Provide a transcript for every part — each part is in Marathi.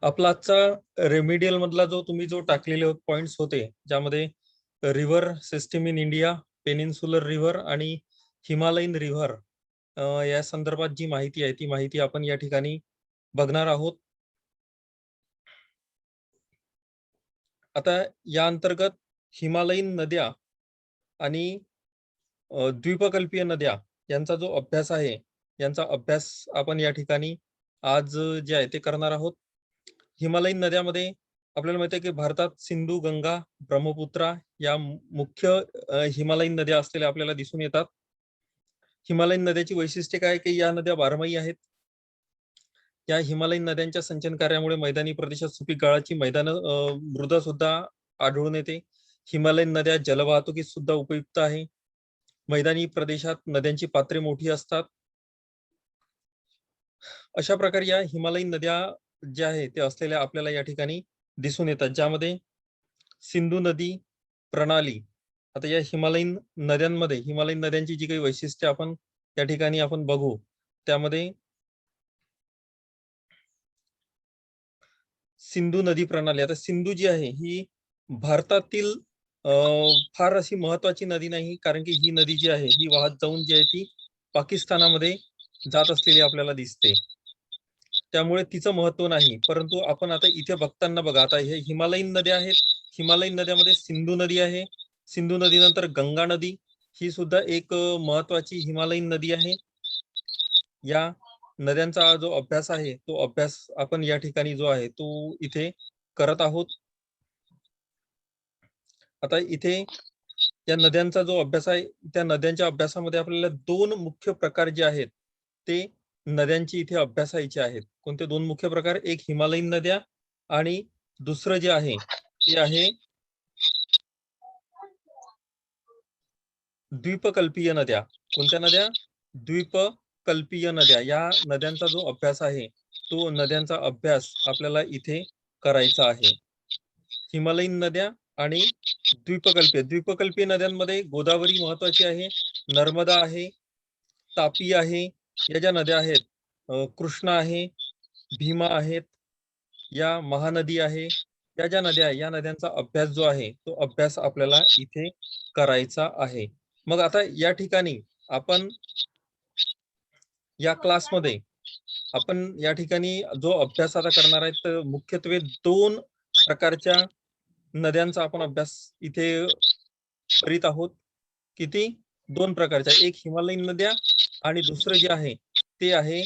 आपला आजचा रेमिडियल मधला जो टाकलेले पॉइंट्स होते, ज्यामध्ये river system in India, peninsular river आणि हिमालयन रिव्हर या संदर्भात जी माहिती आहे ती माहिती आपण या ठिकाणी बघणार आहोत. आता या अंतर्गत हिमालयीन नद्या आणि द्वीपकल्पीय नद्या यांचा जो अभ्यास आहे, यांचा अभ्यास आपण या ठिकाणी आज जे आहे ते करणार आहोत. हिमालयीन नद्यामध्ये आपल्याला माहिती आहे की भारतात सिंधू, गंगा, ब्रह्मपुत्रा या मुख्य हिमालयीन नद्या असलेल्या आपल्याला दिसून येतात. हिमालयीन नद्याची वैशिष्ट्ये काय की या नद्या बारमाही आहेत. या हिमालयीन नद्यांच्या संचलन कार्यामुळे मैदानी प्रदेशात सुपीक गाळाची मृदा सुद्धा आढळून येते. हिमालयीन नद्या जलवाहतुकीस सुद्धा उपयुक्त आहे. मैदानी प्रदेशात नद्यांची पात्रे मोठी असतात. अशा प्रकारे या हिमालयीन नद्या ज्या आहेत ते असलेल्या आपल्याला या ठिकाणी दिसून येतात, ज्यामध्ये सिंधू नदी प्रणाली. आता या हिमालयीन नद्यांमध्ये हिमालयीन नद्यांची जी काही वैशिष्ट्ये आपण या ठिकाणी आपण बघू, त्यामध्ये सिंधू नदी प्रणाली. आता सिंधू जी आहे ही भारतातील फार अशी महत्वाची नदी नाही, कारण की ही नदी जी आहे ही वाहत जाऊन जी आहे ती पाकिस्तानामध्ये जात असलेली आपल्याला दिसते, त्यामुळे तिचं महत्व नाही. परंतु आपण आता इथे बघताना बघा, आता हे हिमालयीन नद्या आहेत. हिमालयीन नद्यामध्ये सिंधू नदी आहे. सिंधू नदीनंतर गंगा नदी ही सुद्धा एक महत्वाची हिमालयीन नदी आहे. या नद्यांचा जो अभ्यास आहे तो अभ्यास आपण या ठिकाणी जो आहे तो इथे करत आहोत. आता इथे या नद्यांचा जो अभ्यास आहे, त्या नद्यांच्या अभ्यासामध्ये आपल्याला दोन मुख्य प्रकार जे आहेत ते नद्यांची इथे अभ्यासायचे आहेत. कोणते दोन मुख्य प्रकार? एक हिमालयीन नद्या आणि दुसरं जे आहे ते आहे द्वीपकल्पीय नद्या. कोणत्या नद्या? द्वीपकल्पीय नद्या. या नद्यांचा जो अभ्यास आहे तो नद्यांचा अभ्यास आपल्याला इथे करायचा आहे. हिमालयीन नद्या आणि द्वीपकल्पीय नद्यांमध्ये गोदावरी महत्वाची आहे, नर्मदा आहे, तापी आहे, या ज्या नद्या आहेत, कृष्णा आहे, भीमा आहेत, या महानदी आहे, या ज्या नद्या आहे या नद्यांचा अभ्यास जो आहे तो अभ्यास आपल्याला इथे करायचा आहे. मग आता या ठिकाणी आपण या क्लासमध्ये आपण या ठिकाणी जो अभ्यास आता करणार आहे तर मुख्यत्वे दोन प्रकारच्या नद्यांचा आपण अभ्यास इथे करीत आहोत. किती? दोन प्रकारच्या, एक हिमालयीन नद्या आणि दुसरं जे आहे ते आहे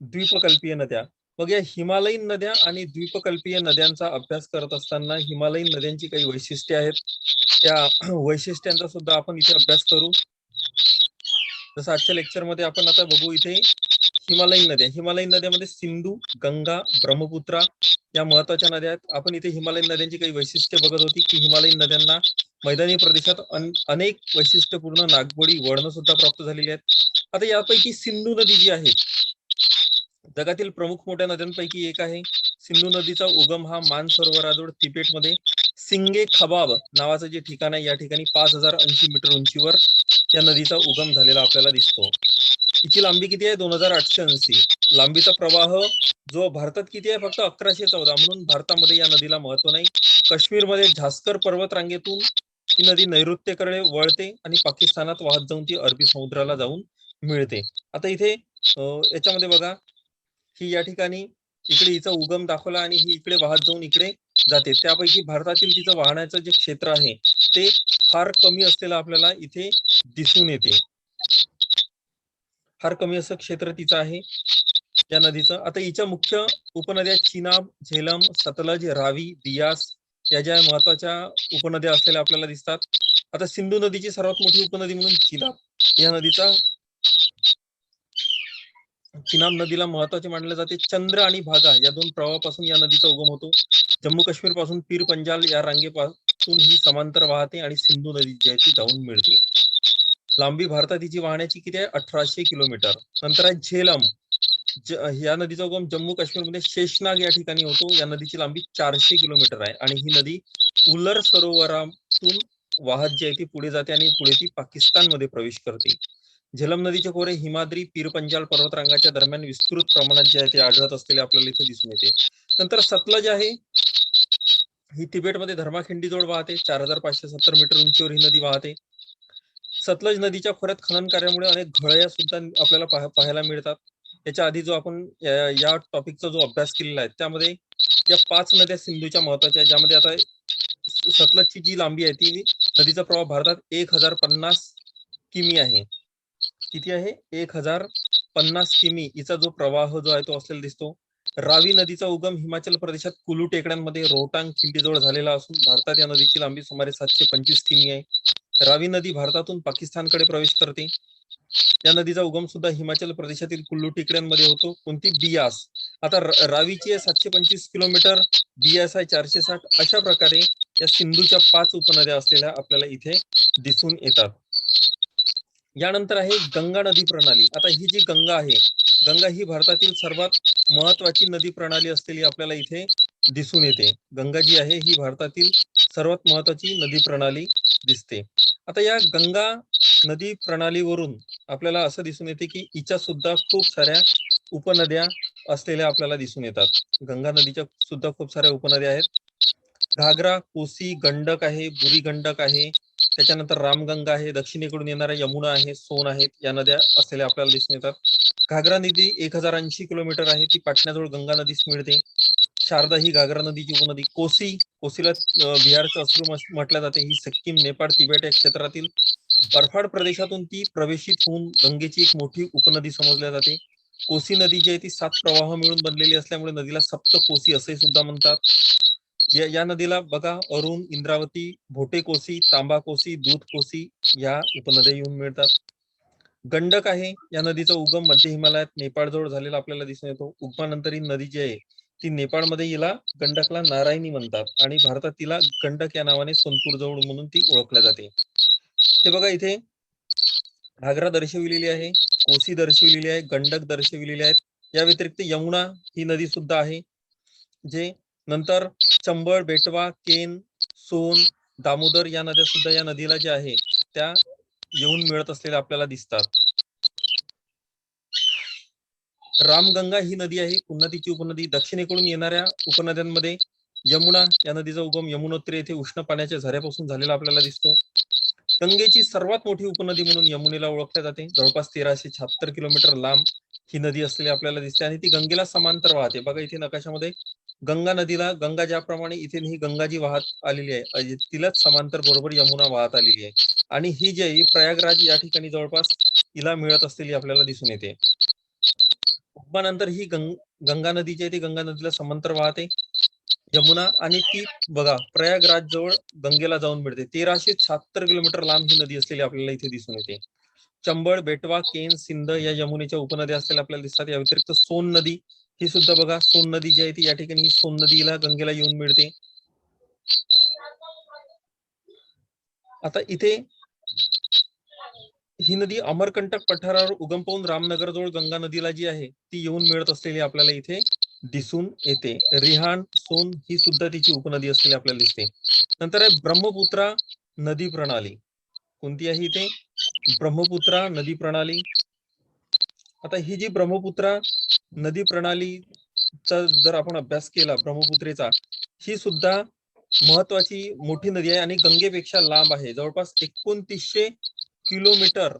द्वीपकल्पीय नद्या. मग या हिमालयीन नद्या आणि द्वीपकल्पीय नद्यांचा अभ्यास करत असताना हिमालयीन नद्यांची काही वैशिष्ट्ये आहेत, त्या वैशिष्ट्यांचा सुद्धा आपण इथे अभ्यास करू. जसं आजच्या लेक्चरमध्ये आपण आता बघू इथे हिमालयीन नद्या. हिमालयीन नद्यामध्ये सिंधू, गंगा, ब्रह्मपुत्रा या महत्वाच्या नद्या आहेत. आपण इथे हिमालयीन नद्यांची काही वैशिष्ट्ये बघत होती की हिमालयीन नद्यांना मैदानी प्रदेशात अनेक वैशिष्ट्यपूर्ण नागमोडी वळणं सुद्धा प्राप्त झालेली आहेत. आता यापैकी सिंधू नदी जी आहे जगातील प्रमुख मोठ्या नद्यांपैकी एक आहे. सिंधू नदीचा उगम हा मानसरोवराजवळ तिबेटमध्ये सिंगे खबाब नावाचं जे ठिकाण आहे या ठिकाणी 5080 मीटर उंचीवर या नदीचा उगम झालेला आपल्याला दिसतो. हिची लांबी किती आहे? 2880. लांबीचा प्रवाह जो भारतात किती आहे? फक्त 1114. म्हणून भारतामध्ये या नदीला महत्व नाही. काश्मीरमध्ये झास्कर पर्वत रांगेतून ही नदी नैऋत्येकडे वळते आणि पाकिस्तानात वाहत जाऊन ती अरबी समुद्राला जाऊन मिळते. आता इथे याच्यामध्ये बघा, ही या ठिकाणी इकडे हिचा उगम दाखवला आणि ही इकडे वाहत जाऊन इकडे जाते. त्यापैकी भारतातील तिचं वाहण्याचं जे क्षेत्र आहे ते फार कमी असलेलं आपल्याला इथे दिसून येते. फार कमी असं क्षेत्र तिचं आहे या नदीचं. आता हिच्या मुख्य उपनद्या चिनाब, झेलम, सतलज, रावी, बियास या ज्या महत्वाच्या उपनद्या असलेल्या आपल्याला दिसतात. आता सिंधू नदीची सर्वात मोठी उपनदी म्हणून चिनाब नदीला महत्वाचे मानले जाते. चंद्र आणि भागा या दोन प्रवाहापासून या नदीचा उगम होतो. जम्मू काश्मीर पासून पीर पंजाल या रांगेपासून ही समांतर वाहते आणि सिंधू नदी जी आहे ती जाऊन मिळते. लांबी भारतात हिची वाहण्याची किती आहे? 1800 किलोमीटर. नंतर आहे झेलम. या नदीचा उगम जम्मू काश्मीरमध्ये शेषनाग या ठिकाणी होतो. या नदीची लांबी 400 किलोमीटर आहे आणि ही नदी उलर सरोवरातून वाहत जी आहे ती पुढे जाते आणि पुढे ती पाकिस्तानमध्ये प्रवेश करते. झेलम नदीचे खोरे हिमाद्री, पीर पंजाल पर्वतरांगाच्या दरम्यान विस्तृत प्रमाणात जे आहे ते आढळत असलेले आपल्याला इथे दिसून येते. नंतर सतलज आहे, ही तिबेटमध्ये धर्माखिंडी जवळ वाहते. 4570 मीटर उंचीवर ही नदी वाहते. सतलज नदीच्या खोऱ्यात खनन कार्यामुळे अनेक घळया सुद्धा आपल्याला पाहायला मिळतात. याच्या आधी जो आपण या टॉपिकचा जो अभ्यास केलेला आहे त्यामध्ये या 5 नद्या सिंधूच्या महत्वाच्या आहेत, ज्यामध्ये आता सतलजची जी लांबी आहे ती नदीचा प्रवाह भारतात 1050 किमी आहे. किती आहे? 1050 किमी हिचा जो प्रवाह जो आहे तो असलेला दिसतो. रावी नदीचा उगम हिमाचल प्रदेशात कुलू टेकड्यांमध्ये रोहतांग खिंडीजवळ झालेला असून भारतात या नदीची लांबी सुमारे 725 किमी आहे. रावी नदी भारतातून पाकिस्तानकडे प्रवेश करते. या नदीचा उगम सुद्धा हिमाचल प्रदेशातील कुल्लू टेकड्यांमध्ये होतो. कोणती? बियास. आता रावीची आहे 725 किलोमीटर, बियास आहे 460. अशा प्रकारे या सिंधूच्या 5 उपनद्या असलेल्या आपल्याला इथे दिसून येतात. यानंतर आहे गंगा नदी प्रणाली. आता ही जी गंगा आहे, गंगा ही भारतातील सर्वात महत्वाची नदी प्रणाली असलेली आपल्याला इथे दिसून येते. गंगा जी आहे ही भारतातील सर्वात महत्वाची नदी प्रणाली दिसते. आता या गंगा नदी प्रणालीवरून आपल्याला असं दिसून येते की हिच्या सुद्धा खूप साऱ्या उपनद्या असलेल्या आपल्याला दिसून येतात. गंगा नदीच्या सुद्धा खूप साऱ्या उपनद्या आहेत. घागरा, कोसी, गंडक आहे, बुरी गंडक आहे, त्याच्यानंतर रामगंगा आहे, दक्षिणेकडून येणाऱ्या यमुना आहे, सोन आहेत, या नद्या असलेल्या आपल्याला दिसून येतात. घागरा नदी 1080 किलोमीटर आहे, ती पाटण्याजवळ गंगा नदीस मिळते. शारदा ही घागरा नदीची उपनदी. कोसीला बिहारचं अश्रू म्हटलं जाते. ही सिक्कीम, नेपाळ, तिबेट या क्षेत्रातील बर्फाळ प्रदेशातून ती प्रवेशित होऊन गंगेची एक मोठी उपनदी समजल्या जाते. कोसी नदी जी आहे ती 7 प्रवाह मिळून बनलेली असल्यामुळे नदीला सप्त कोसी असे सुद्धा म्हणतात. या नदीला बघा अरुण, इंद्रावती, भोटे कोसी, तांबा कोसी, दूध कोसी या उपनद्या येऊन मिळतात. गंडक आहे, या नदीचा उगम मध्य हिमालयात नेपाळ जवळ झालेला आपल्याला दिसून येतो. उगमानंतर ही नदी जी आहे ती नेपाळमध्ये हिला गंडकला नारायणी म्हणतात आणि भारतात तिला गंडक या नावाने सोनपूर जवळ म्हणून ती ओळखल्या जाते. हे बघा इथे घागरा दर्शविलेली आहे, कोसी दर्शविलेली आहे, गंडक दर्शविलेली आहेत. या व्यतिरिक्त यमुना ही नदी सुद्धा आहे. जे नंतर चंबळ, बेटवा, केन, सोन, दामोदर या नद्या सुद्धा या नदीला ज्या आहे त्या येऊन मिळत असलेल्या आपल्याला दिसतात. रामगंगा ही नदी आहे, पुन्हा तिची उपनदी. दक्षिणेकडून येणाऱ्या उपनद्यांमध्ये यमुना या नदीचा उगम यमुनोत्री येथे उष्ण पाण्याच्या झऱ्यापासून झालेला आपल्याला दिसतो. गंगेची सर्वात मोठी उपनदी म्हणून यमुनेला ओळखल्या जाते. जवळपास 1376 किलोमीटर लांब ही नदी असलेली आपल्याला दिसते आणि ती गंगेला समांतर वाहते. बघा इथे नकाशामध्ये गंगा नदीला, गंगा ज्याप्रमाणे इथे ही गंगा जी वाहत आलेली आहे तिलाच समांतर बरोबर यमुना वाहत आलेली आहे आणि ही जी आहे प्रयागराज या ठिकाणी जवळपास हिला मिळत असलेली आपल्याला दिसून येते. उगमानंतर ही गंगा नदी जी आहे ती गंगा नदीला समांतर वाहते यमुना आणि ती बघा प्रयागराज जवळ गंगेला जाऊन मिळते. 1376 किलोमीटर लांब ही नदी असलेली आपल्याला इथे दिसून येते. चंबळ, बेटवा, केन, सिंध या यमुनेच्या उपनद्या असलेल्या आपल्याला दिसतात. या व्यतिरिक्त सोन नदी ही सुद्धा बघा, सोन नदी जी आहे ती या ठिकाणी ही सोन नदीला गंगेला येऊन मिळते. आता इथे ही नदी अमरकंटक पठारावर उगम पावून रामनगर जवळ गंगा नदीला जी आहे ती येऊन मिळत असलेली आपल्याला इथे दिसून येते. रिहान, सोन ही सुद्धा तिची उपनदी असलेली आपल्याला दिसते. नंतर आहे ब्रह्मपुत्रा नदी प्रणाली. कोणती आहे इथे? ब्रह्मपुत्रा नदी प्रणाली. आता ही जी ब्रह्मपुत्रा नदी प्रणालीचा जर आपण अभ्यास केला ब्रह्मपुत्रेचा, ही सुद्धा महत्वाची मोठी नदी आहे आणि गंगेपेक्षा लांब आहे. जवळपास 2900 किलोमीटर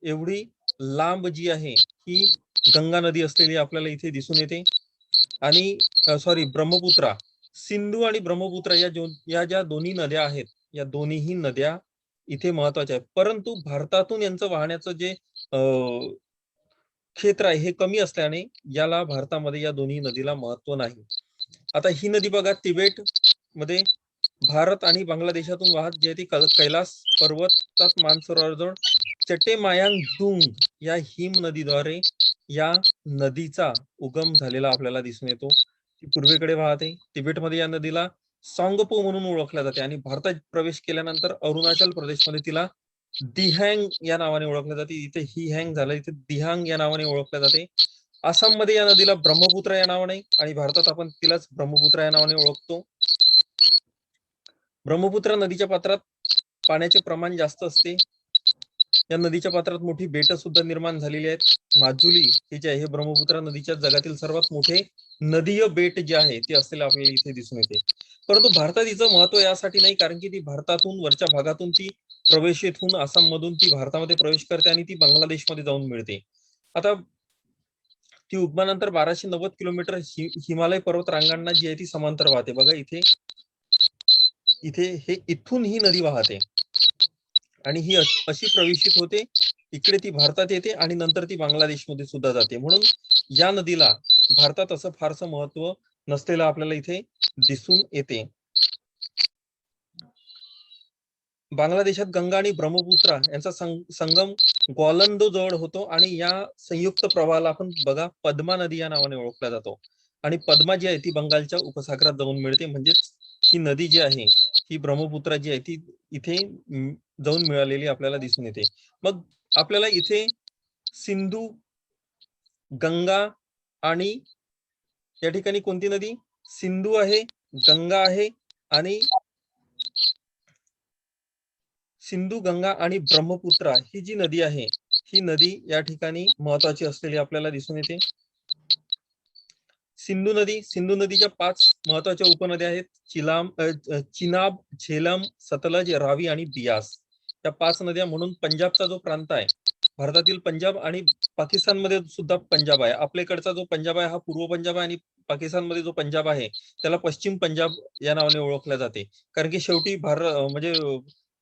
एवढी लांब जी आहे ही गंगा नदी असलेली आपल्याला इथे दिसून येते. आणि सॉरी ब्रह्मपुत्रा, सिंधू आणि ब्रह्मपुत्रा या ज्या दोन्ही नद्या आहेत या दोन्हीही नद्या इथे महत्वाच्या आहेत. परंतु भारतातून यांचं वाहण्याचं जे क्षेत्र आहे हे कमी असल्याने याला भारतामध्ये या दोन्ही नदीला महत्व नाही. आता ही नदी बघा तिबेट मध्ये भारत आणि बांगलादेशातून वाहत जी आहे ती कैलास पर्वतात मानसरोवराजवळ चटेमायांगदुंग या हिम नदीद्वारे या नदीचा उगम झालेला आपल्याला दिसून येतो. ती पूर्वेकडे वाहते. तिबेटमध्ये या नदीला सांगपो म्हणून ओळखल्या जाते आणि भारतात प्रवेश केल्यानंतर अरुणाचल प्रदेशमध्ये तिला दिहँग या नावाने ओळखल्या जाते. इथे ही हँग झालं, इथे दिहांग या नावाने ओळखल्या जाते. आसाममध्ये या नदीला ब्रह्मपुत्रा या नावाने आणि भारतात आपण तिलाच ब्रह्मपुत्रा या नावाने ओळखतो. ब्रह्मपुत्रा नदीच्या पात्रात पाण्याचे प्रमाण जास्त असते. या नदीच्या पात्रात मोठी बेट सुद्धा निर्माण झालेली आहेत. माजुली हे जे आहे ब्रह्मपुत्रा नदीच्या जगातील सर्वात मोठे नदीय बेट जे आहे ते असलेलं आपल्याला इथे दिसून येते. परंतु भारतात हिचं महत्व यासाठी नाही, कारण की ती भारतातून वरच्या भागातून ती प्रवेशित होऊन आसाम मधून ती भारतामध्ये प्रवेश करते आणि ती बांगलादेशमध्ये जाऊन मिळते. आता ती उगमानंतर 1290 किलोमीटर हिमालय पर्वत रांगांना जी आहे ती समांतर वाहते. बघा इथे इथे हे इथून ही नदी वाहते आणि ही अशी प्रवेशित होते, इकडे ती भारतात येते आणि नंतर ती बांगलादेशमध्ये सुद्धा जाते. म्हणून या नदीला भारतात असं फारसं महत्व नसलेलं आपल्याला इथे दिसून येते. बांगलादेशात गंगा आणि ब्रह्मपुत्रा यांचा संगम ग्वालंदो जवळ होतो आणि या संयुक्त प्रवाहाला आपण बघा पद्मा नदी या नावाने ओळखला जातो. आणि पद्मा जी आहे ती बंगालच्या उपसागरात जाऊन मिळते. म्हणजेच ही नदी जी आहे, ही ब्रह्मपुत्रा जी आहे ती इथे जाऊन मिळालेली आपल्याला दिसून येते. मग आपल्याला इथे सिंधू, गंगा आणि या ठिकाणी कोणती नदी? सिंधू आहे, गंगा आहे आणि सिंधू, गंगा आणि ब्रह्मपुत्रा ही जी नदी आहे, ही नदी या ठिकाणी महत्वाची असलेली आपल्याला दिसून येते. सिंधू नदीच्या 5 महत्वाच्या उपनद्या आहेत. चिनाब, झेलम, सतलज, रावी आणि बियास. या 5 नद्या. म्हणून पंजाबचा जो प्रांत आहे, भारतातील पंजाब आणि पाकिस्तानमध्ये सुद्धा पंजाब आहे. आपल्याकडचा जो पंजाब आहे हा पूर्व पंजाब आहे आणि पाकिस्तानमध्ये जो पंजाब आहे त्याला पश्चिम पंजाब या नावाने ओळखले जाते. कारण की शेवटी म्हणजे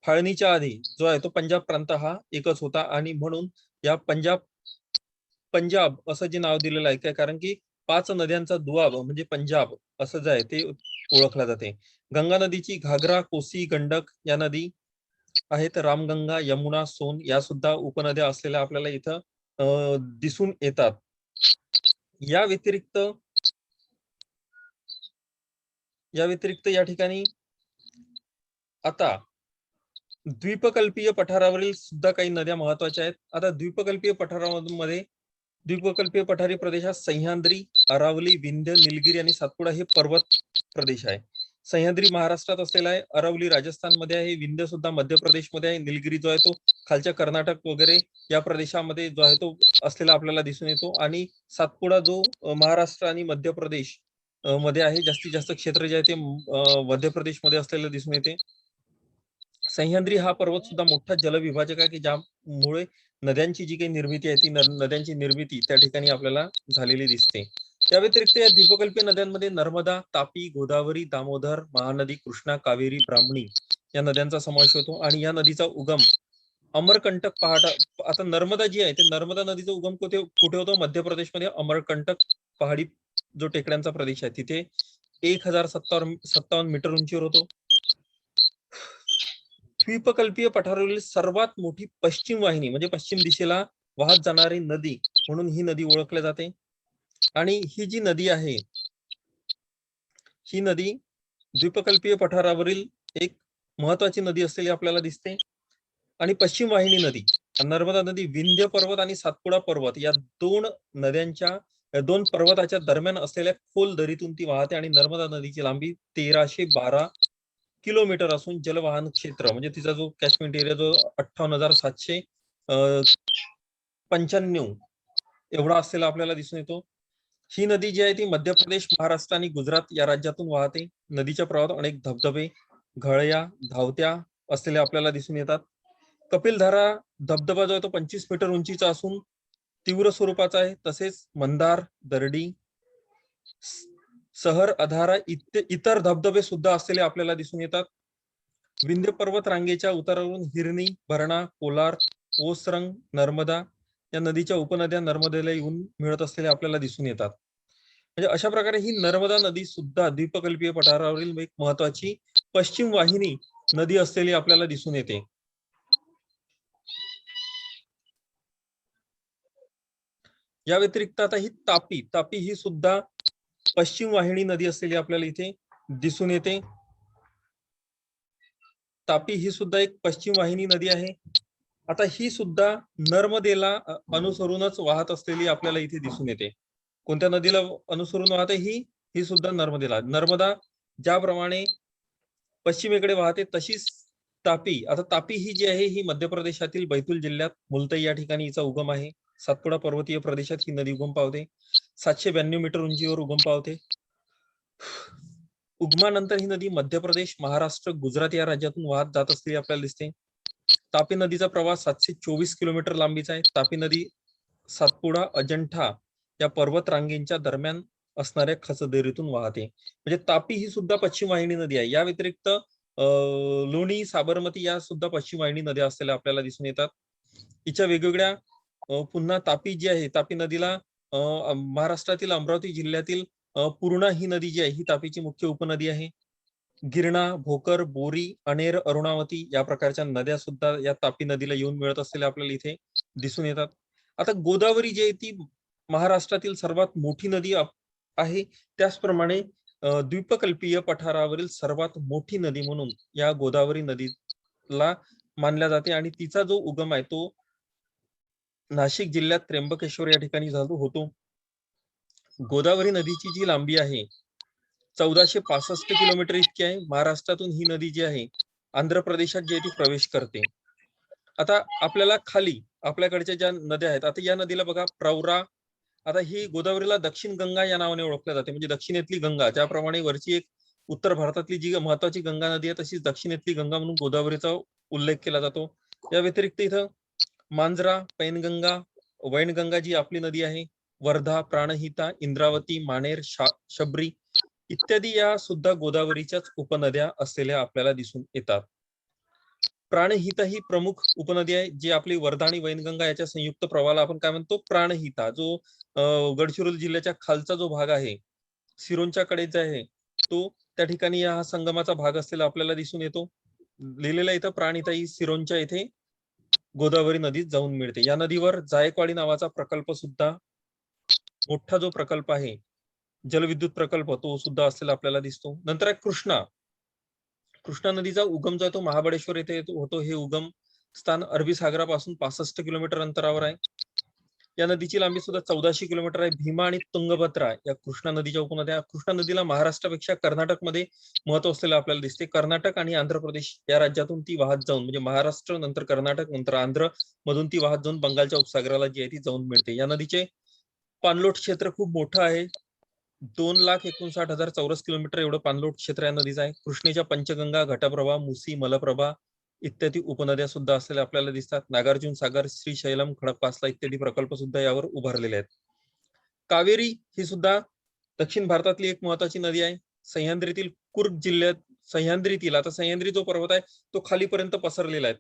फाळणीच्या आधी जो आहे तो पंजाब प्रांत हा एकच होता आणि म्हणून या पंजाब असं जे नाव दिलेलं आहे काय, कारण की 5 नद्यांचा दुआब म्हणजे पंजाब असं जे आहे ते ओळखला जाते. गंगा नदीची घागरा, कोसी, गंडक या नदी आहेत. रामगंगा, यमुना, सोन या सुद्धा उपनद्या असलेल्या आपल्याला इथं दिसून येतात. या व्यतिरिक्त या ठिकाणी आता द्वीपकल्पीय पठारावरील सुद्धा काही नद्या महत्वाच्या आहेत. आता द्वीपकल्पीय पठारी प्रदेशात सह्याद्री, अरावली, विंध्य, निलगिरी आणि सातपुडा हे पर्वत प्रदेश आहे. सह्याद्री महाराष्ट्रात असलेला आहे, अरावली राजस्थानमध्ये आहे, विंध्य सुद्धा मध्य प्रदेशमध्ये आहे, निलगिरी जो आहे तो खालच्या कर्नाटक वगैरे या प्रदेशामध्ये जो आहे तो असलेला आपल्याला दिसून येतो आणि सातपुडा जो महाराष्ट्र आणि मध्य प्रदेश मध्ये आहे. जास्तीत जास्त क्षेत्र जे आहे ते मध्य प्रदेशमध्ये असलेलं दिसून येते. सह्याद्री हा पर्वत सुद्धा मोठा जलविभाजक आहे की ज्यामुळे नद्यांची जी काही निर्मिती आहे ती नद्यांची निर्मिती त्या ठिकाणी आपल्याला झालेली दिसते. त्या व्यतिरिक्त या द्वीपकल्पीय नद्यांमध्ये नर्मदा, तापी, गोदावरी, दामोदर, महानदी, कृष्णा, कावेरी, ब्राह्मणी या नद्यांचा समावेश होतो आणि या नदीचा उगम अमरकंटक पहाड. आता नर्मदा जी आहे ते नर्मदा नदीचा उगम कुठे होतो? मध्य प्रदेशमध्ये अमरकंटक पहाडी जो टेकड्यांचा प्रदेश आहे तिथे 1057 मीटर उंचीवर होतो. द्वीपकल्पीय पठारावरील सर्वात मोठी पश्चिम वाहिनी म्हणजे पश्चिम दिशेला वाहत जाणारी नदी म्हणून ही नदी ओळखली जाते. आणि ही जी नदी आहे, ही नदी द्वीपकल्पीय पठारावरील एक महत्वाची नदी असलेली आपल्याला दिसते. आणि पश्चिम वाहिनी नदी नर्मदा नदी विंध्य पर्वत आणि सातपुडा पर्वत या दोन पर्वताच्या दरम्यान असलेल्या खोल दरीतून ती वाहते आणि नर्मदा नदीची लांबी 1312 किलोमीटर असून जलवाहन क्षेत्र म्हणजे तिचा जो कॅचमेंट एरिया जो 58,795 एवढा असलेला आपल्याला दिसून येतो. ही नदी जी आहे ती मध्य प्रदेश, महाराष्ट्र आणि गुजरात या राज्यातून वाहते. नदीच्या प्रवाहात अनेक धबधबे, घळया, धावत्या असलेले आपल्याला दिसून येतात. कपिलधारा धबधबा जो आहे तो 25 मीटर उंचीचा असून तीव्र स्वरूपाचा आहे. तसेच मंदार, दरडी, सहर, अधारा इतर धबधबे सुद्धा असलेले आपल्याला दिसून येतात. विंध्य पर्वत रांगेच्या उतारावरून हिरणी, भरणा, कोलार, ओसरंग, नर्मदा या नदीच्या उपनद्या नर्मदेला येऊन मिळत असलेले आपल्याला दिसून येतात. म्हणजे अशा प्रकारे ही नर्मदा नदी सुद्धा द्वीपकल्पीय पठारावरील एक महत्वाची पश्चिम वाहिनी नदी असलेली आपल्याला दिसून येते. या व्यतिरिक्त आता ही तापी ही सुद्धा पश्चिम वाहिनी नदी असलेली आपल्याला इथे दिसून येते. तापी ही सुद्धा एक पश्चिम वाहिनी नदी आहे. आता ही सुद्धा नर्मदेला अनुसरूनच वाहत असलेली आपल्याला इथे दिसून येते. कोणत्या नदीला अनुसरून वाहते? ही सुद्धा नर्मदा ज्याप्रमाणे पश्चिमेकडे वाहते तशीच तापी ही जी आहे ही मध्य प्रदेशातील बैतूल जिल्ह्यात मुलताई या ठिकाणी हिचा उगम आहे. सातपुडा पर्वतीय प्रदेशात ही नदी उगम पावते. 792 मीटर उंचीवर उगम पावते. उगमानंतर ही नदी मध्य प्रदेश, महाराष्ट्र, गुजरात या राज्यातून वाहत जात असलेली आपल्याला दिसते. तापी नदीचा प्रवाह 724 किलोमीटर लांबीचा आहे. तापी नदी सातपुडा, अजंठा या पर्वत रांगेंच्या दरम्यान असणाऱ्या खचदरीतून वाहते. म्हणजे तापी ही सुद्धा पश्चिम वाहिनी नदी आहे. या व्यतिरिक्त लोणी, साबरमती या सुद्धा पश्चिम वाहिनी नद्या असलेल्या आपल्याला दिसून येतात. हिच्या वेगवेगळ्या पुन्हा तापी जी आहे, तापी नदीला महाराष्ट्रातील अमरावती जिल्ह्यातील पूर्णा ही नदी जी आहे ही तापीची मुख्य उपनदी आहे. गिरणा, भोकर, बोरी, अनेर, अरुणावती या प्रकारच्या नद्या सुद्धा या तापी नदीला येऊन मिळत असलेल्या आपल्याला इथे दिसून येतात. आता गोदावरी जी आहे ती महाराष्ट्रातील सर्वात मोठी नदी आहे. त्याचप्रमाणे द्वीपकल्पीय पठारावरील सर्वात मोठी नदी म्हणून या गोदावरी नदीला मानल्या जाते आणि तिचा जो उगम आहे तो नाशिक जिल्ह्यात त्र्यंबकेश्वर या ठिकाणी होतो. गोदावरी नदीची जी लांबी आहे 1465 किलोमीटर इतकी आहे. महाराष्ट्रातून ही नदी जी आहे आंध्र प्रदेशात जी आहे ती प्रवेश करते. आता आपल्याला खाली आपल्याकडच्या ज्या नद्या आहेत, आता या नदीला बघा प्रवरा. आता ही गोदावरीला दक्षिण गंगा या नावाने ओळखल्या जाते, म्हणजे दक्षिणेतली गंगा. ज्याप्रमाणे वरची एक उत्तर भारतातली जी महत्वाची गंगा नदी आहे तशीच दक्षिणेतली गंगा म्हणून गोदावरीचा उल्लेख केला जातो. या व्यतिरिक्त इथं मांजरा, पैनगंगा, वैनगंगा जी आपली नदी आहे, वर्धा, प्राणहिता, इंद्रावती, मानेर, शबरी इत्यादी या सुद्धा गोदावरीच्याच उपनद्या असलेल्या आपल्याला दिसून येतात. प्राणहिता ही प्रमुख उपनदी आहे जी आपली वर्धा आणि वैनगंगा याच्या संयुक्त प्रवाहाला आपण काय म्हणतो, प्राणहिता. जो गडचिरोली जिल्ह्याच्या खालचा जो भाग आहे, सिरोंच्या कडेचा आहे, तो त्या ठिकाणी हा संगमाचा भाग असलेला आपल्याला दिसून येतो. लिहिलेला इथं प्राणहिता ही सिरोंच्या येथे गोदावरी नदीत जाऊन मिळते. या नदीवर जायकवाडी नावाचा प्रकल्प सुद्धा, मोठा जो प्रकल्प आहे जलविद्युत प्रकल्प, तो सुद्धा असलेला आपल्याला दिसतो. नंतर आहे कृष्णा. कृष्णा नदीचा उगम जो आहे तो महाबळेश्वर येथे होतो. हे उगम स्थान अरबी सागरापासून 65 किलोमीटर अंतरावर आहे. या नदीची लांबी सुद्धा 1400 किलोमीटर आहे. भीमा आणि तुंगभद्रा या कृष्णा नदीच्या उपनद्या. कृष्णा नदीला महाराष्ट्रापेक्षा कर्नाटकमध्ये महत्व असलेलं आपल्याला दिसते. कर्नाटक आणि आंध्र प्रदेश या राज्यातून ती वाहत जाऊन, म्हणजे महाराष्ट्र नंतर कर्नाटक नंतर आंध्र मधून ती वाहत जाऊन बंगालच्या उपसागराला जी आहे ती जाऊन मिळते. या नदीचे पाणलोट क्षेत्र खूप मोठं आहे. 2,59,000 चौरस किलोमीटर एवढं पाणलोट क्षेत्र या नदीचं आहे. कृष्णेच्या पंचगंगा, घटप्रभा, मुसी, मलप्रभा इत्यादी उपनद्या सुद्धा असलेल्या आपल्याला दिसतात. नागार्जुन सागर, श्रीशैलम, खडकवासला इत्यादी प्रकल्प सुद्धा यावर उभारलेले आहेत. कावेरी ही सुद्धा दक्षिण भारतातली एक महत्वाची नदी आहे. सह्याद्रीतील कुर्ग जिल्ह्यात, सह्याद्रीतील, आता सह्याद्री जो पर्वत आहे तो खालीपर्यंत पसरलेला आहे,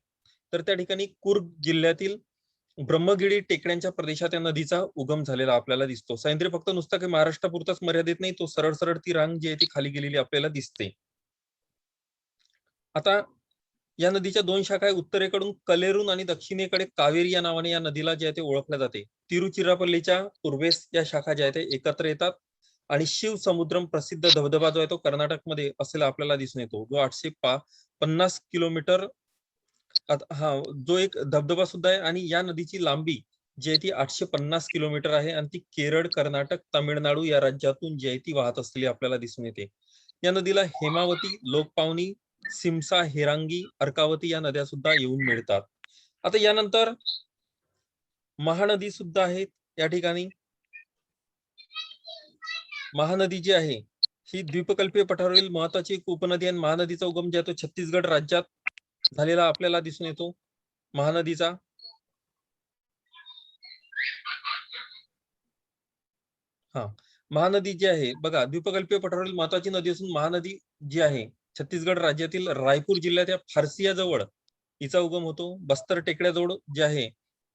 तर त्या ठिकाणी कुर्ग जिल्ह्यातील ब्रह्मगिरी टेकड्यांच्या प्रदेशात या नदीचा उगम झालेला आपल्याला दिसतो. सह्याद्री फक्त नुसतं काही महाराष्ट्रापुरताच मर्यादित नाही, तो सरळ सरळ ती रांग जी आहे ती खाली गेलेली आपल्याला दिसते. आता या नदीच्या दोन शाखा आहे. उत्तरेकडून कलेरून आणि दक्षिणेकडे कावेरी या नावाने या नदीला जे आहे ते ओळखले जाते. तिरुचिरापल्लीच्या पूर्वेस या शाखा ज्या आहेत ते एकत्र येतात आणि शिव समुद्रम प्रसिद्ध धबधबा जो आहे तो कर्नाटकमध्ये असलेला आपल्याला दिसून येतो, जो 850 किलोमीटर हा जो एक धबधबा सुद्धा आहे. आणि या नदीची लांबी जी आहे ती 850 किलोमीटर आहे आणि ती केरळ, कर्नाटक, तामिळनाडू या राज्यातून जी आहे ती वाहत असलेली आपल्याला दिसून येते. या नदीला हेमावती, लोकपावनी, सिमसा, हेरांगी, अर्कावती या नद्या सुद्धा येऊन मिळतात. आता यानंतर महानदी सुद्धा आहेत या ठिकाणी. महानदी जी आहे ही द्वीपकल्पीय पठारावरील महत्वाची एक उपनदी आहे. महानदीचा उगम जो आहे तो छत्तीसगड राज्यात झालेला आपल्याला दिसून येतो. महानदीचा हा महानदी जी आहे बघा, द्वीपकल्पीय पठारावरील महत्वाची नदी असून महानदी जी आहे छत्तीसगड राज्यातील रायपूर जिल्ह्यात या फारसिया जवळ हिचा उगम होतो. बस्तर टेकड्याजवळ जे आहे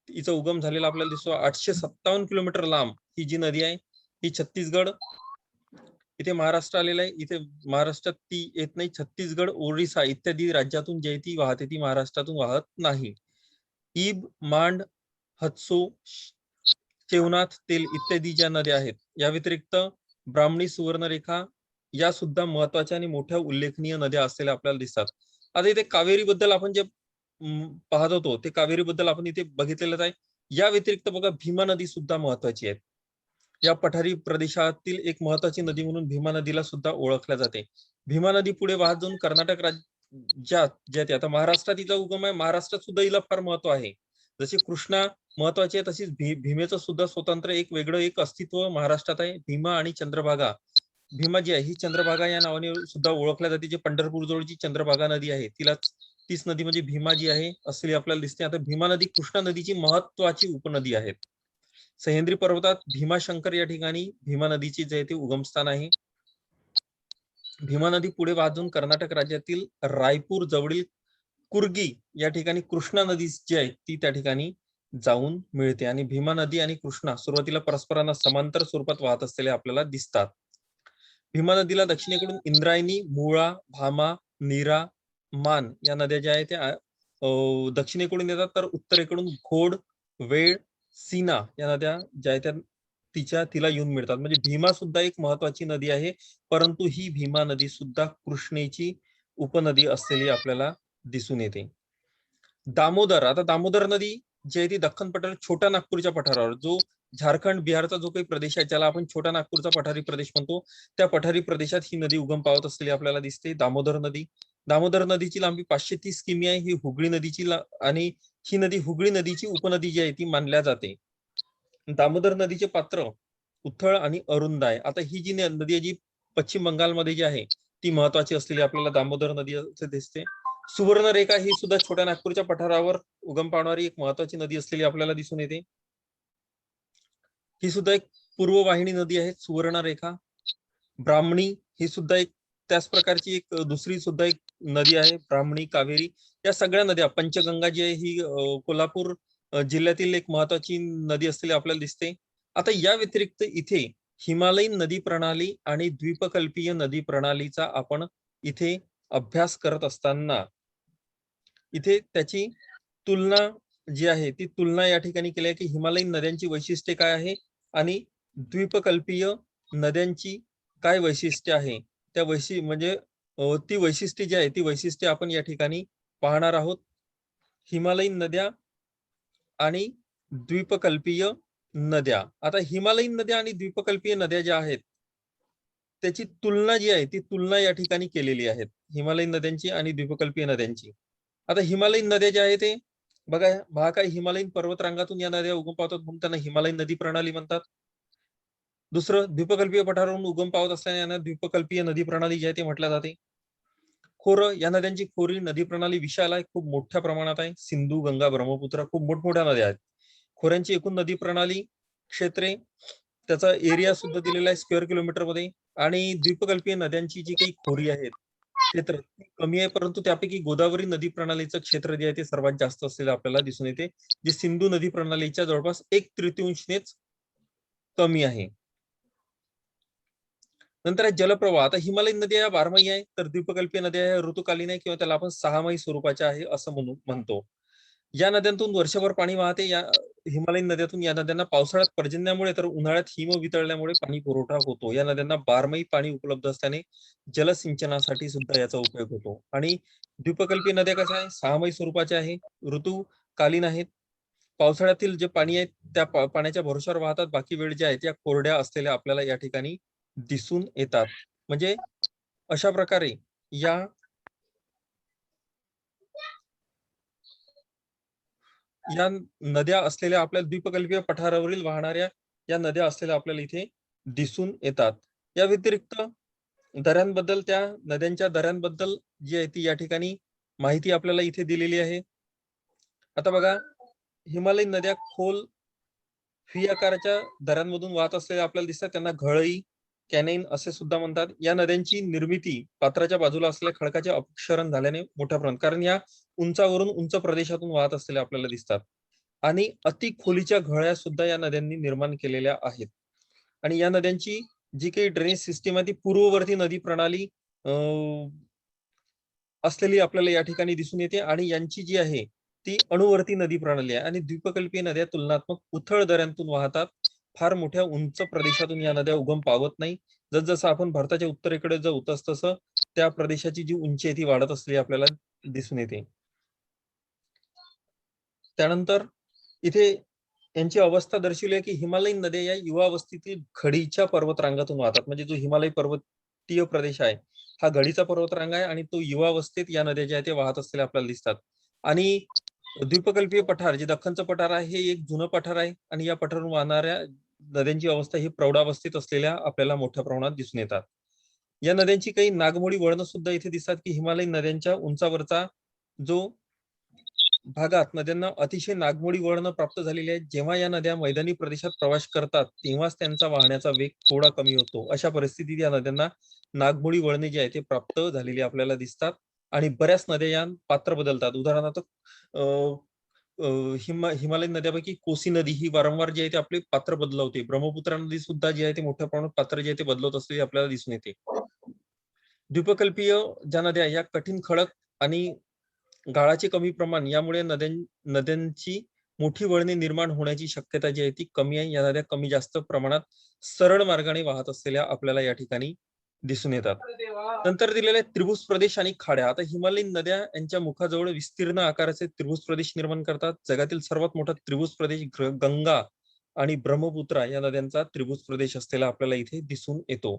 हिचा उगम झालेला आपल्याला दिसतो. 857 किलोमीटर लांब ही जी नदी आहे ही छत्तीसगड, इथे महाराष्ट्र आलेला आहे. इथे महाराष्ट्रात ती येत नाही. छत्तीसगड, ओरिसा इत्यादी राज्यातून जी आहे ती वाहते, ती महाराष्ट्रातून वाहत नाही. ईब, मांड, हत्सो, शिवनाथ, तेल इत्यादी ज्या नद्या आहेत, या व्यतिरिक्त ब्राह्मणी, सुवर्णरेखा या सुद्धा महत्वाच्या आणि मोठ्या उल्लेखनीय नद्या असलेल्या आपल्याला दिसतात. आता इथे कावेरी बद्दल आपण जे पाहत होतो ते कावेरी बद्दल आपण इथे बघितलेलंच आहे. या व्यतिरिक्त बघा भीमा नदी सुद्धा महत्वाची आहे. या पठारी प्रदेशातील एक महत्वाची नदी म्हणून भीमा नदीला सुद्धा ओळखल्या जाते. भीमा नदी पुढे वाहत जाऊन कर्नाटक राज्यात जे आता महाराष्ट्रात तिचा उगम आहे, महाराष्ट्रात सुद्धा हिला फार महत्व आहे. जशी कृष्णा महत्वाची आहे तशीच भीमेचं सुद्धा स्वतंत्र एक वेगळं एक अस्तित्व महाराष्ट्रात आहे. भीमा आणि चंद्रभागा, भीमा जी आहे ही चंद्रभागा या नावाने सुद्धा ओळखल्या जाते. जी पंढरपूर जवळची चंद्रभागा नदी आहे तीच नदी म्हणजे भीमा जी आहे असली आपल्याला दिसते. आता भीमा नदी कृष्णा नदीची महत्वाची उपनदी आहे. सह्याद्री पर्वतात भीमाशंकर या ठिकाणी भीमा नदीची जे ते उगमस्थान आहे. भीमा नदी पुढे वाहून कर्नाटक राज्यातील रायपूर जवळील कुर्गी या ठिकाणी कृष्णा नदी जी आहे ती त्या ठिकाणी जाऊन मिळते. आणि भीमा नदी आणि कृष्णा सुरुवातीला परस्परांना समांतर स्वरूपात वाहत असलेले आपल्याला दिसतात. भीमा नदीला दक्षिणेकडून इंद्रायणी, मुळा, भामा, नीरा, मान या नद्या ज्या आहेत त्या दक्षिणेकडून येतात, तर उत्तरेकडून घोड, वेळ, सीना या नद्या ज्या आहेत त्या तिला येऊन मिळतात. म्हणजे भीमा सुद्धा एक महत्वाची नदी आहे, परंतु ही भीमा नदी सुद्धा कृष्णेची उपनदी असलेली आपल्याला दिसून येते. दामोदर, आता दामोदर नदी जी आहे ती दख्खन पठार छोट्या नागपूरच्या पठारावर, जो झारखंड बिहारचा जो काही प्रदेश आहे ज्याला आपण छोटा नागपूरचा पठारी प्रदेश म्हणतो, त्या पठारी प्रदेशात ही नदी उगम पावत असलेली आपल्याला दिसते. दामोदर नदी, दामोदर नदीची लांबी 530 किमी आहे. ही हुगळी नदीची आणि ही नदी हुगळी नदीची उपनदी जी आहे ती मानल्या जाते. दामोदर नदीचे पात्र उथळ आणि अरुंद आहे. आता ही जी नदी आहे जी पश्चिम बंगालमध्ये जी आहे ती महत्वाची असलेली आपल्याला दामोदर नदी असे दिसते. सुवर्णरेखा ही सुद्धा छोट्या नागपूरच्या पठारावर उगम पावणारी एक महत्वाची नदी असलेली आपल्याला दिसून येते. ही सुद्धा एक पूर्ववाहिनी नदी आहे सुवर्णरेखा. ब्राह्मणी ही सुद्धा एक त्याच प्रकारची एक दुसरी सुद्धा एक नदी आहे, ब्राह्मणी, कावेरी. या सगळ्या नद्या, पंचगंगा जी आहे ही कोल्हापूर जिल्ह्यातील एक महत्वाची नदी असलेली आपल्याला दिसते. आता या व्यतिरिक्त इथे हिमालयीन नदी प्रणाली आणि द्वीपकल्पीय नदी प्रणालीचा आपण इथे अभ्यास करत असताना इथे त्याची तुलना जी आहे ती तुलना या ठिकाणी केली आहे की हिमालयीन नद्यांची वैशिष्ट्ये काय आहे आणि द्वीपकल्पीय नद्यांची काय वैशिष्ट्य आहे. त्या म्हणजे ती वैशिष्ट्ये जी आहे ती वैशिष्ट्ये आपण या ठिकाणी पाहणार आहोत. हिमालयीन नद्या आणि द्वीपकल्पीय नद्या. आता हिमालयीन नद्या आणि द्वीपकल्पीय नद्या ज्या आहेत त्याची तुलना जी आहे ती तुलना या ठिकाणी केलेली आहे, हिमालयीन नद्यांची आणि द्वीपकल्पीय नद्यांची. आता हिमालयीन नद्या ज्या आहेत ते बघा, महाकाय हिमालयीन पर्वतरांगातून या नद्या उगम पावतात म्हणून त्यांना हिमालयीन नदी प्रणाली म्हणतात. दुसरं, द्वीपकल्पीय पठारावरून उगम पावत असल्याने यांना द्वीपकल्पीय नदी प्रणाली जी आहे ते म्हटलं जाते. खोरं, या नद्यांची खोरी नदी प्रणाली विशाल आहे, खूप मोठ्या प्रमाणात आहे. सिंधू, गंगा, ब्रह्मपुत्रा खूप मोठमोठ्या नद्या आहेत. खोऱ्यांची एकूण नदी प्रणाली क्षेत्रे, त्याचा एरिया सुद्धा दिलेला आहे स्क्वेअर किलोमीटर मध्ये. आणि द्वीपकल्पीय नद्यांची जी काही खोरी आहेत क्षेत्र कमी आहे, परंतु त्यापैकी गोदावरी नदी प्रणालीचं क्षेत्र जे आहे ते सर्वात जास्त असलेलं आपल्याला दिसून येते, जे सिंधू नदी प्रणालीच्या जवळपास 1/3नेच कमी आहे. नंतर आहे जलप्रवाह. आता हिमालयीन नद्या या बारमाही आहे, तर द्वीपकल्पीय नद्या या ऋतुकालीन आहे किंवा त्याला आपण सहामाही स्वरूपाच्या आहे असं म्हणतो. या नद्यांतून वर्षभर पाणी वाहते. या हिमालयीन नद्यातून या नद्यांना पावसाळ्यात पर्जन्यामुळे तर उन्हाळ्यात हिम वितळल्यामुळे पाणी पुरवठा होतो. या नद्यांना बारमाही पाणी उपलब्ध असल्याने जलसिंचनासाठी सुद्धा याचा उपयोग होतो. आणि द्वीपकल्पीय नद्या कशा आहे, सहामाही स्वरूपाच्या आहे, ऋतुकालीन आहेत. पावसाळ्यातील जे पाणी आहे त्या पाण्याच्या भरोश्यावर वाहतात, बाकी वेळ ज्या आहेत त्या कोरड्या असलेल्या आपल्याला या ठिकाणी दिसून येतात. म्हणजे अशा प्रकारे या या नद्या असलेल्या आपल्या द्वीपकल्पीय पठारावरील वाहणाऱ्या या नद्या असलेल्या आपल्याला इथे दिसून येतात. या व्यतिरिक्त दऱ्यांबद्दल, त्या नद्यांच्या दऱ्यांबद्दल जी आहे ती या ठिकाणी माहिती आपल्याला इथे दिलेली आहे. आता बघा, हिमालयीन नद्या खोल व्ही आकाराच्या दऱ्यांमधून वाहत असलेल्या आपल्याला दिसतात, त्यांना घळई, कॅनाईन असे सुद्धा म्हणतात. या नद्यांची निर्मिती पात्राच्या बाजूला असलेल्या खडकाचे अपक्षरण झाल्याने मोठ्या प्रमाणात, कारण या उंचावरून उंच प्रदेशातून वाहत असलेल्या आपल्याला दिसतात. आणि अति खोलीच्या घळ्या सुद्धा या नद्यांनी निर्माण केलेल्या आहेत. आणि या नद्यांची जी काही ड्रेनेज सिस्टीम आहे ती पूर्ववर्ती नदी प्रणाली असलेली आपल्याला या ठिकाणी दिसून येते. आणि यांची जी आहे ती अणुवर्ती नदी प्रणाली आहे. आणि द्वीपकल्पीय नद्या तुलनात्मक उथळ दऱ्यांतून वाहतात. फार मोठ्या उंच प्रदेशातून या नद्या उगम पावत नाही. जसजसं आपण भारताच्या उत्तरेकडे जाऊ तसतसं त्या प्रदेशाची जी उंची आहे ती वाढत असलेली आपल्याला दिसून येते. त्यानंतर इथे यांची अवस्था दर्शवली आहे की हिमालयीन नद्या या युवावस्थेतील घडीच्या पर्वतरांगातून वाहतात. म्हणजे जो हिमालय पर्वतीय प्रदेश आहे हा घडीचा पर्वतरांग आहे आणि तो युवावस्थेत या नद्या ज्या आहेत ते वाहत असलेल्या आपल्याला दिसतात. आणि द्वीपकल्पीय पठार जे दख्खनचं पठार आहे हे एक जुनं पठार आहे आणि या पठारावरून वाहणाऱ्या नद्यांची अवस्था ही प्रौढावस्थेत असलेल्या आपल्याला मोठ्या प्रमाणात दिसून येतात. या नद्यांची काही नागमोडी वळणं सुद्धा इथे दिसतात की हिमालयीन नद्यांच्या उंचावरचा जो भागात नद्यांना अतिशय नागमोडी वळणं प्राप्त झालेली आहेत. जेव्हा या नद्या मैदानी प्रदेशात प्रवास करतात तेव्हाच त्यांचा वाहण्याचा वेग थोडा कमी होतो. अशा परिस्थितीत या नद्यांना नागमोडी वळणे जी आहे ते प्राप्त झालेली आपल्याला दिसतात आणि बऱ्याच नद्या या पात्र बदलतात. उदाहरणार्थ हिमालयीन नद्यापैकी कोसी नदी ही वारंवार जी आहे ते आपले पात्र बदलवते. ब्रह्मपुत्रा नदी सुद्धा जी आहे ते मोठ्या प्रमाणात पात्र जे आहे ते बदलवत असलेली आपल्याला दिसून येते. द्वीपकल्पीय ज्या नद्या या कठीण खडक आणि गाळाचे कमी प्रमाण यामुळे नद्यांची मोठी वळणे निर्माण होण्याची शक्यता जी आहे ती कमी आहे. या नद्या कमी जास्त प्रमाणात सरळ मार्गाने वाहत असलेल्या आपल्याला या ठिकाणी दिसून येतात. नंतर दिलेले त्रिभुज प्रदेश आणि खाड्या. आता हिमालयीन नद्या यांच्या मुखाजवळ विस्तीर्ण आकाराचे त्रिभुज प्रदेश निर्माण करतात. जगातील सर्वात मोठा त्रिभुज प्रदेश गंगा आणि ब्रह्मपुत्रा या नद्यांचा त्रिभुज प्रदेश असलेला आपल्याला इथे दिसून येतो.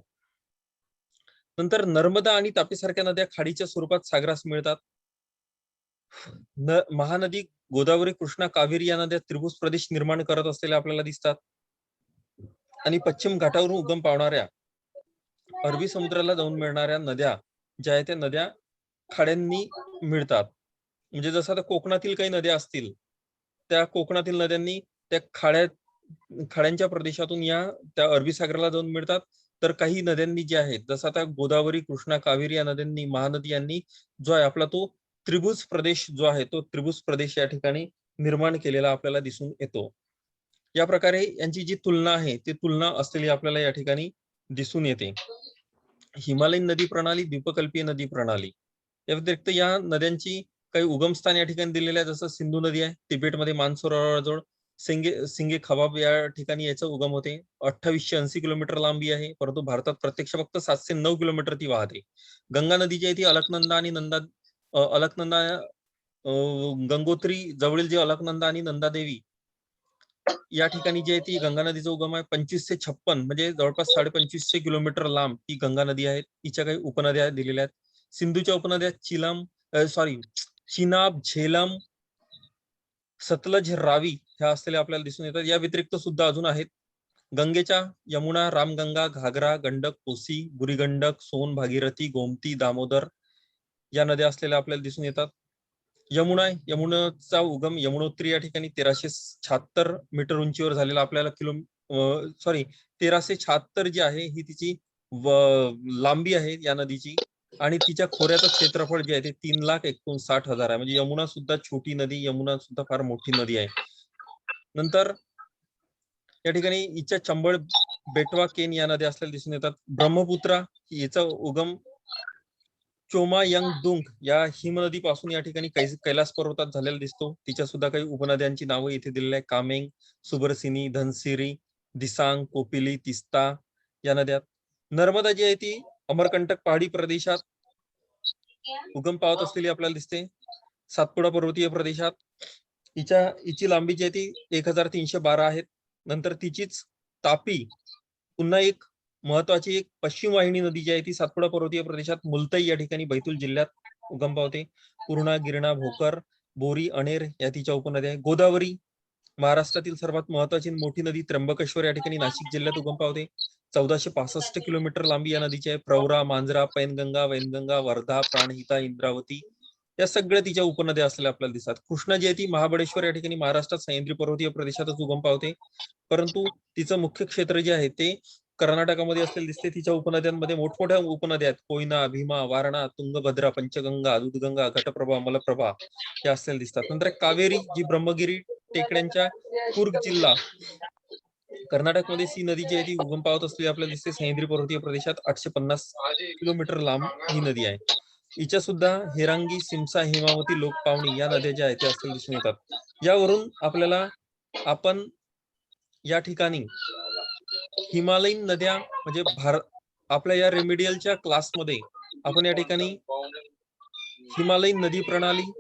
नंतर नर्मदा आणि तापी सारख्या नद्या खाडीच्या स्वरूपात सागरास मिळतात. महानदी गोदावरी, कृष्णा, कावेरी या नद्या त्रिभुज प्रदेश निर्माण करत असलेल्या आपल्याला दिसतात. आणि पश्चिम घाटावरून उगम पावणाऱ्या अरबी समुद्राला जाऊन मिळणाऱ्या नद्या ज्या आहेत त्या नद्या खाड्यांनी मिळतात. म्हणजे जसं आता कोकणातील काही नद्या असतील, त्या कोकणातील नद्यांनी त्या खाड्यांच्या प्रदेशातून या त्या अरबी सागराला जाऊन मिळतात. तर काही नद्यांनी जे आहेत, जसं आता गोदावरी, कृष्णा, कावेरी या नद्यांनी, महानदी यांनी जो आहे आपला तो त्रिभुज प्रदेश जो आहे तो त्रिभुज प्रदेश या ठिकाणी निर्माण केलेला आपल्याला दिसून येतो. या प्रकारे यांची जी तुलना आहे ती तुलना असलेली आपल्याला या ठिकाणी दिसून येते. हिमालयीन नदी प्रणाली, द्वीपकल्पीय नदी प्रणाली या व्यतिरिक्त या नद्यांची काही उगमस्थान या ठिकाणी दिलेले आहे. जसं सिंधू नदी आहे तिबेटमध्ये मानसरोवराजवळ, सिंगे खबाब या ठिकाणी याचा उगम होते. 2880 किलोमीटर लांबी आहे, परंतु भारतात प्रत्यक्ष फक्त 709 किलोमीटर ती वाहते. गंगा नदी जी आहे ती अलकनंदा आणि अलकनंदा गंगोत्री जवळील जे अलकनंदा आणि नंदादेवी या ठिकाणी जी आहे ती गंगा नदीचा उगम आहे. 2556 म्हणजे जवळपास 2550 किलोमीटर लांब ही गंगा नदी आहे. तिच्या काही उपनद्या दिलेल्या आहेत. सिंधूच्या उपनद्या चिनाब, झेलम, सतलज, रावी ह्या असलेल्या आपल्याला दिसून येतात. या व्यतिरिक्त सुद्धा अजून आहेत. गंगेच्या यमुना, रामगंगा, घागरा, गंडक, कोसी, बुरिगंडक, सोन, भागीरथी, गोमती, दामोदर या नद्या असलेल्या आपल्याला दिसून येतात. यमुनाचा उगम यमुनोत्री या ठिकाणी 1376 मीटर उंचीवर झालेला आपल्याला 1376 जी आहे ही तिची लांबी आहे या नदीची आणि तिच्या खोऱ्याचं क्षेत्रफळ जे आहे ते 3,59,000 आहे. म्हणजे यमुना सुद्धा छोटी नदी, यमुना सुद्धा फार मोठी नदी आहे. नंतर या ठिकाणी हिच्या चंबळ, बेटवा, केन या नद्या असलेल्या दिसून येतात. ब्रह्मपुत्रा याचा उगम चोमायंगदुंग या हिमनदीपासून या ठिकाणी कैलास पर्वतात झालेला दिसतो. तिच्या सुद्धा काही उपनद्यांची नावं इथे दिलेली आहे. कामेंग, सुबरसिनी, धनसिरी, दिसांग, कोपिली, तिस्ता या नद्या. नर्मदा जी आहे ती अमरकंटक पहाडी प्रदेशात उगम पावत असलेली आपल्याला दिसते. सातपुडा पर्वतीय प्रदेशात हिची लांबी जी आहे ती 1312 आहे. नंतर तिचीच तापी पुन्हा एक महत्वाची एक पश्चिम वाहिनी नदी जी आहे ती सातपुडा पर्वतीय प्रदेशात मुलताई या ठिकाणी बैतूल जिल्ह्यात उगम पावते. पूर्णा, गिरणा, भोकर, बोरी, अणेर या तिच्या उपनद्या आहे. गोदावरी महाराष्ट्रातील सर्वात महत्वाची मोठी नदी त्र्यंबकेश्वर या ठिकाणी नाशिक जिल्ह्यात उगम पावते. 1465 किलोमीटर लांबी या नदीची आहे. प्रवरा, मांजरा, पैनगंगा, वैनगंगा, वर्धा, प्राणहिता, इंद्रावती या सगळ्या तिच्या उपनद्या असलेल्या आपल्याला दिसतात. कृष्णा जी आहे ती महाबळेश्वर या ठिकाणी महाराष्ट्रात सह्याद्री पर्वतीय प्रदेशातच उगम पावते. परंतु तिचं मुख्य क्षेत्र जे आहे ते कर्नाटकामध्ये असलेले दिसते. तिच्या उपनद्यांमध्ये मोठमोठ्या उपनद्या आहेत. कोयना, भीमा, वारणा, तुंगभद्रा, पंचगंगा, दूधगंगा, घटप्रभा, मलप्रभा या असलेल्या दिसतात. नंतर कावेरी जी ब्रह्मगिरी टेकड्यांच्या कुर्ग जिल्हा कर्नाटकमध्ये सी नदी जी आहे ती उगम पावत असलेली आपल्याला दिसते. सह्याद्री पर्वतीय प्रदेशात 850 किलोमीटर लांब ही नदी आहे. हिच्या सुद्धा हेरांगी, सिमसा, हेमावती, लोकपावणी या नद्या ज्या आहेत त्या असलेल्या दिसून येतात. यावरून आपल्याला आपण या ठिकाणी हिमालयीन नद्या म्हणजे आपल्या या रेमेडियलच्या क्लासमध्ये आपण या ठिकाणी हिमालयीन नदी प्रणाली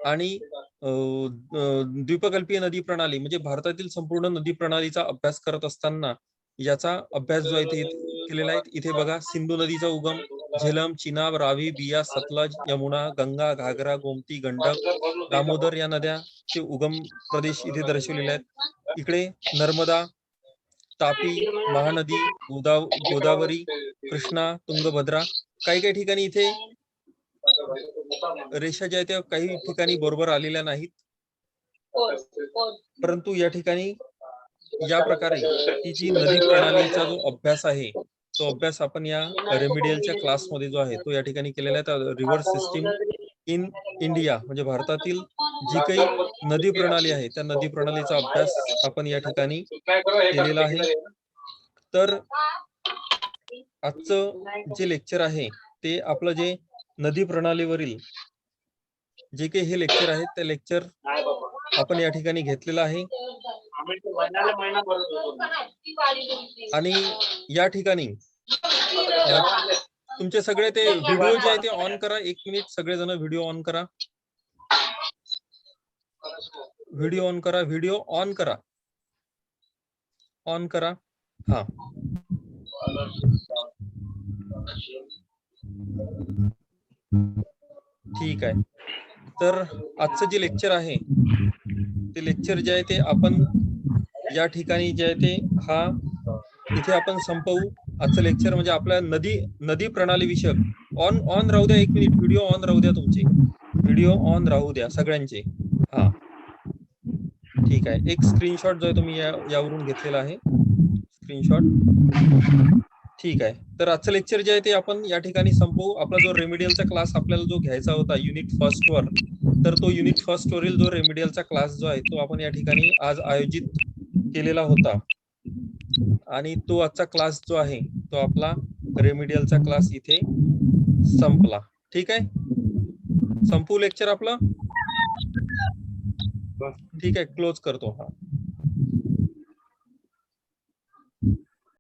आणि द्वीपकल्पीय नदी प्रणाली म्हणजे भारतातील संपूर्ण नदी प्रणालीचा अभ्यास करत असताना याचा अभ्यास जो आहे ते केलेला आहे. इथे बघा सिंधू नदीचा उगम झेलम, चिनाब, रावी, बिया, सतलज, यमुना, गंगा, घागरा, गोमती, गंडक, दामोदर या नद्या चे उगम प्रदेश इथे दर्शवलेले आहेत. इकडे नर्मदा, तापी, महानदी, गोदावरी, कृष्णा, तुंगभद्रा, काही काही ठिकाणी इथे रेषा ज्या आहेत त्या काही ठिकाणी बरोबर आलेल्या नाहीत, परंतु या ठिकाणी या प्रकारे ही जी नदी प्रणालीचा जो अभ्यास आहे तो अभ्यास आपण या रेमिडियलच्या क्लासमध्ये जो आहे तो या ठिकाणी केलेला आहे. रिव्हर सिस्टीम इन इंडिया म्हणजे भारतातील जी काही नदी प्रणाली आहे त्या नदी प्रणालीचा अभ्यास आपण या ठिकाणी केलेला आहे. तर आजचं जे लेक्चर आहे ते आपलं जे नदी प्रणालीवरील जे काही हे लेक्चर आहे ते लेक्चर आपण या ठिकाणी घेतलेलं आहे. आणि या ठिकाणी तुमचे सगळे ते व्हिडिओ जे आहे ते ऑन करा. 1 मिनिट सगळेजण व्हिडिओ ऑन करा. व्हिडिओ ऑन करा. व्हिडिओ ऑन करा. ऑन करा. हा, ठीक आहे. तर आजचं जे लेक्चर आहे ते लेक्चर जे आहे ते आपण या ठिकाणी जे आहे ते हा इथे आपण संपवू. आजचं लेक्चर म्हणजे आपल्या नदी प्रणाली विषयक ऑन राहू द्या. 1 मिनिट व्हिडिओ ऑन राहू द्या. तुमचे व्हिडिओ ऑन राहू द्या सगळ्यांचे. हा, ठीक आहे. एक स्क्रीनशॉट जो आहे तुम्ही यावरून घेतलेला आहे. स्क्रीनशॉट. ठीक आहे. तर आजचं लेक्चर जे आहे ते आपण या ठिकाणी संपवू. आपला जो रेमिडियलचा क्लास आपल्याला जो घ्यायचा होता युनिट फर्स्ट वर, तर तो युनिट फर्स्ट वरील जो रेमिडियलचा क्लास जो आहे तो आपण या ठिकाणी आज आयोजित केलेला होता. आणि तो आजचा क्लास जो आहे तो आपला रेमिडियलचा क्लास इथे संपला. ठीक आहे. संपू लेक्चर आपलं. ठीक आहे. क्लोज करतो. हा.